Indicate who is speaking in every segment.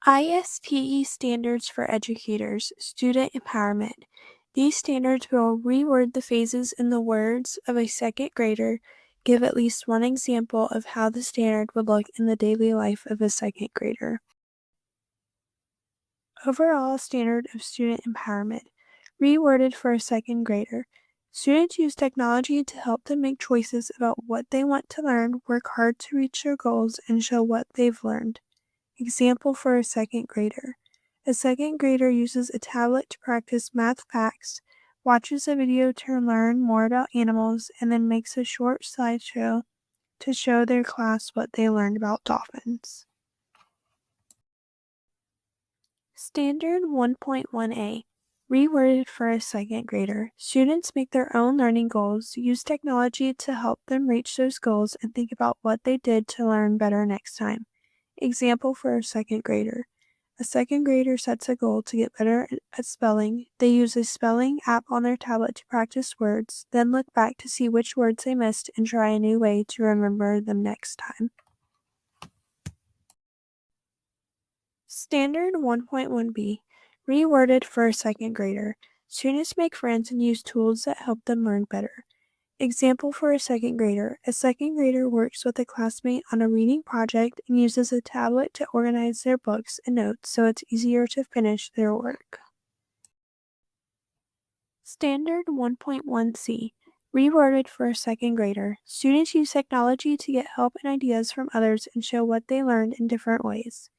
Speaker 1: ISTE standards for educators, student empowerment. These standards will reword the phases in the words of a second grader, give at least one example of how the standard would look in the daily life of a second grader. Overall standard of student empowerment, reworded for a second grader. Students use technology to help them make choices about what they want to learn, work hard to reach their goals, and show what they've learned. Example for a second grader. A second grader uses a tablet to practice math facts, watches a video to learn more about animals, and then makes a short slideshow to show their class what they learned about dolphins. Standard 1.1a, reworded for a second grader. Students make their own learning goals, use technology to help them reach those goals, and think about what they did to learn better next time. Example for a second grader. A second grader sets a goal to get better at spelling. They use a spelling app on their tablet to practice words, then look back to see which words they missed and try a new way to remember them next time. Standard 1.1b, reworded for a second grader. Students make friends and use tools that help them learn better. Example for a second grader. A second grader works with a classmate on a reading project and uses a tablet to organize their books and notes so it's easier to finish their work. Standard 1.1c, reworded for a second grader. Students use technology to get help and ideas from others and show what they learned in different ways.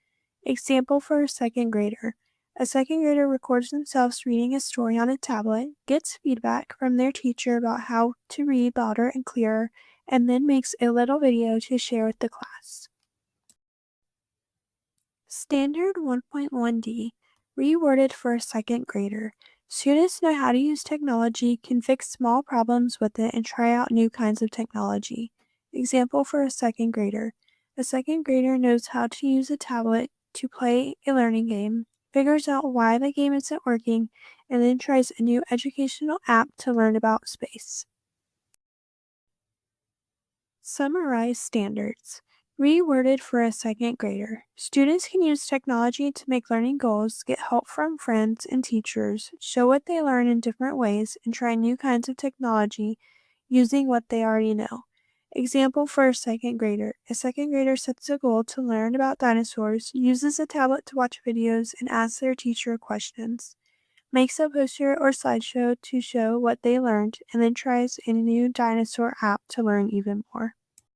Speaker 1: Example for a second grader. A second grader records themselves reading a story on a tablet, gets feedback from their teacher about how to read louder and clearer, and then makes a little video to share with the class. Standard 1.1d, reworded for a second grader. Students know how to use technology, can fix small problems with it, and try out new kinds of technology. Example for a second grader. A second grader knows how to use a tablet to play a learning game, figures out why the game isn't working, and then tries a new educational app to learn about space. Summarize standards. Reworded for a second grader. Students can use technology to make learning goals, get help from friends and teachers, show what they learn in different ways, and try new kinds of technology using what they already know. Example for a second grader. A second grader sets a goal to learn about dinosaurs, uses a tablet to watch videos, and asks their teacher questions. Makes a poster or slideshow to show what they learned, and then tries a new dinosaur app to learn even more.